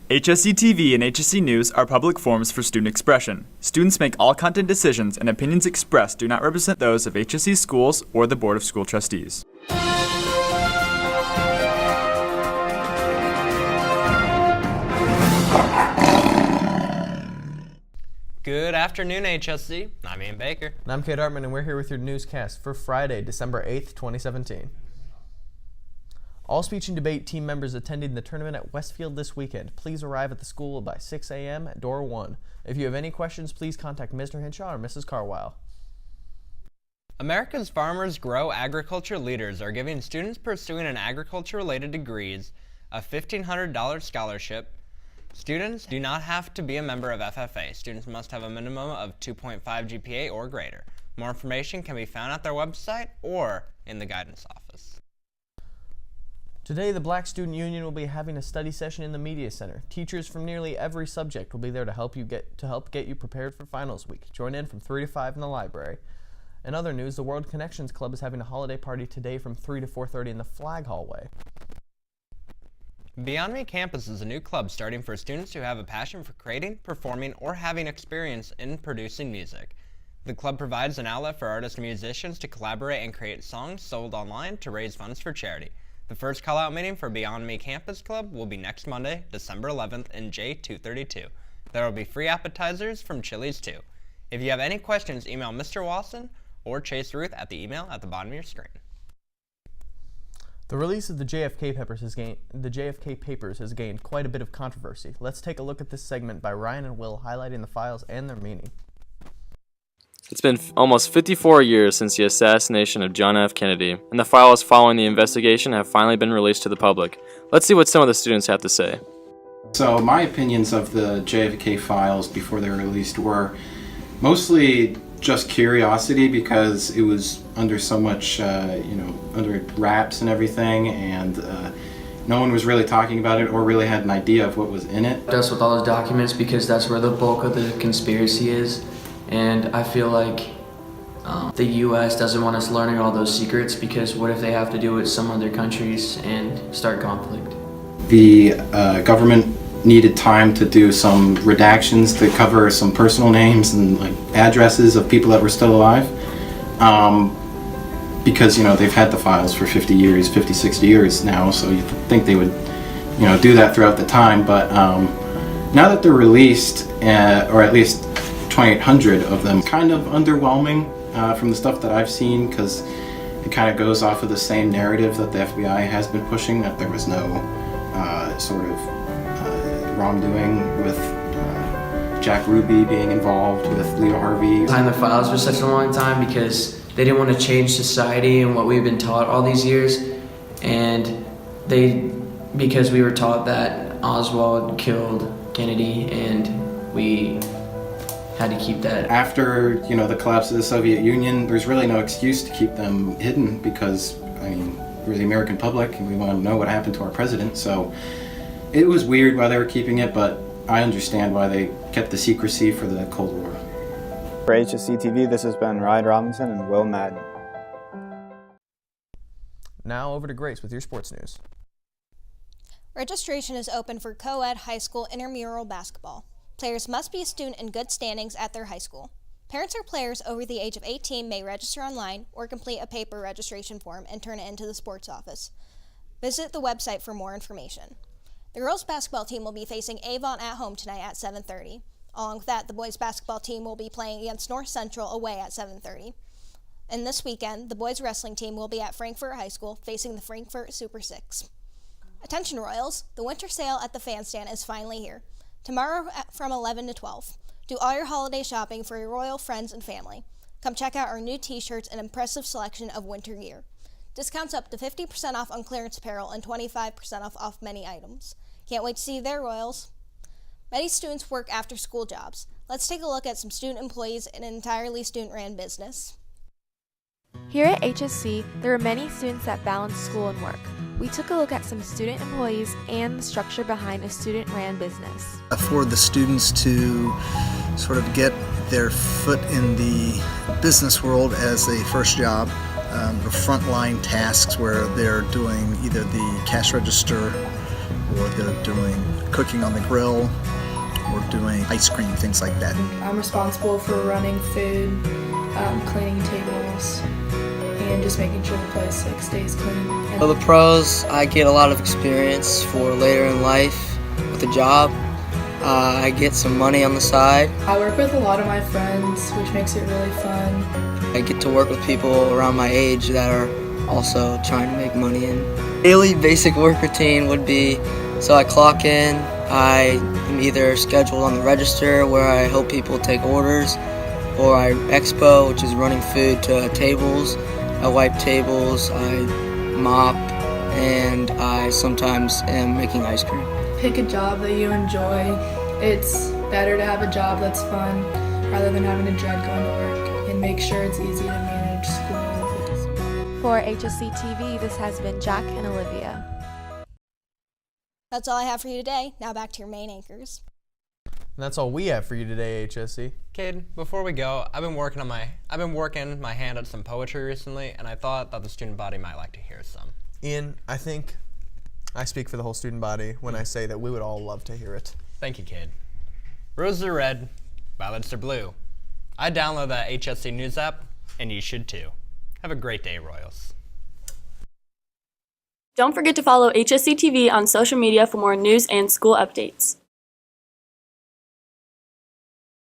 HSETV and HSE News are public forums for student expression. Students make all content decisions, and opinions expressed do not represent those of HSE schools or the Board of School Trustees. Good afternoon, HSC. I'm Ian Baker. And I'm Kate Hartman, and we're here with your newscast for Friday, December 8th, 2017. All speech and debate team members attending the tournament at Westfield this weekend, please arrive at the school by 6 a.m. at door 1. If you have any questions, please contact Mr. Hinshaw or Mrs. Carwile. America's Farmers Grow Agriculture Leaders are giving students pursuing an agriculture-related degrees a $1,500 scholarship. Students do not have to be a member of FFA. Students must have a minimum of 2.5 GPA or greater. More information can be found at their website or in the guidance office. Today, the Black Student Union will be having a study session in the Media Center. Teachers from nearly every subject will be there to help get you prepared for finals week. Join in from 3 to 5 in the library. In other news, the World Connections Club is having a holiday party today from 3 to 4:30 in the Flag Hallway. Beyond Me Campus is a new club starting for students who have a passion for creating, performing, or having experience in producing music. The club provides an outlet for artists and musicians to collaborate and create songs sold online to raise funds for charity. The first call-out meeting for Beyond Me Campus Club will be next Monday, December 11th in J232. There will be free appetizers from Chili's too. If you have any questions, email Mr. Wasson or Chase Ruth at the email at the bottom of your screen. The release of the JFK Papers has gained quite a bit of controversy. Let's take a look at this segment by Ryan and Will highlighting the files and their meaning. It's been almost 54 years since the assassination of John F. Kennedy, and the files following the investigation have finally been released to the public. Let's see what some of the students have to say. So my opinions of the JFK files before they were released were mostly just curiosity, because it was under so much, under wraps and everything, and no one was really talking about it or really had an idea of what was in it. Us with all those documents because that's where the bulk of the conspiracy is. And I feel like the U.S. doesn't want us learning all those secrets, because what if they have to do it with some other countries and start conflict? The government needed time to do some redactions to cover some personal names and addresses of people that were still alive, because they've had the files for 50 years, 50, 60 years now, so you'd think they would do that throughout the time. But now that they're released, or at least 2,800 of them, kind of underwhelming from the stuff that I've seen, because it kind of goes off of the same narrative that the FBI has been pushing, that there was no sort of wrongdoing with Jack Ruby being involved with Leo Harvey. Behind the files for such a long time because they didn't want to change society and what we've been taught all these years, and because we were taught that Oswald killed Kennedy, and we had to keep that. After the collapse of the Soviet Union, there's really no excuse to keep them hidden, because we're the American public and we want to know what happened to our president. So it was weird why they were keeping it, but I understand why they kept the secrecy for the Cold War. For HSETV, this has been Ryan Robinson and Will Madden. Now over to Grace with your sports news. Registration is open for co-ed high school intramural basketball. Players must be a student in good standings at their high school. Parents or players over the age of 18 may register online or complete a paper registration form and turn it into the sports office. Visit the website for more information. The girls' basketball team will be facing Avon at home tonight at 7:30. Along with that, the boys' basketball team will be playing against North Central away at 7:30. And this weekend, the boys' wrestling team will be at Frankfort High School facing the Frankfort Super Six. Attention Royals, the winter sale at the fan stand is finally here. Tomorrow from 11 to 12. Do all your holiday shopping for your Royal friends and family. Come check out our new t-shirts and impressive selection of winter gear. Discounts up to 50% off on clearance apparel and 25% off many items. Can't wait to see you there, Royals. Many students work after-school jobs. Let's take a look at some student employees in an entirely student-ran business. Here at HSC, there are many students that balance school and work. We took a look at some student employees and the structure behind a student-ran business. For the students to sort of get their foot in the business world as a first job, the frontline tasks where they're doing either the cash register or they're doing cooking on the grill. We're doing ice cream, things like that. I'm responsible for running food, cleaning tables, and just making sure the place stays clean. For the pros, I get a lot of experience for later in life with a job. I get some money on the side. I work with a lot of my friends, which makes it really fun. I get to work with people around my age that are also trying to make money. And daily basic work routine would be, so I clock in, I am either scheduled on the register where I help people take orders, or I expo, which is running food to tables. I wipe tables, I mop, and I sometimes am making ice cream. Pick a job that you enjoy. It's better to have a job that's fun rather than having to dread going to work, and make sure it's easy to manage school. For HSETV, this has been Jack and Olivia. That's all I have for you today. Now back to your main anchors. And that's all we have for you today, HSE. Cade, before we go, I've been working my hand at some poetry recently, and I thought that the student body might like to hear some. Ian, I think I speak for the whole student body when I say that we would all love to hear it. Thank you, Cade. Roses are red, violets are blue. I download that HSC News app, and you should too. Have a great day, Royals. Don't forget to follow HSETV on social media for more news and school updates.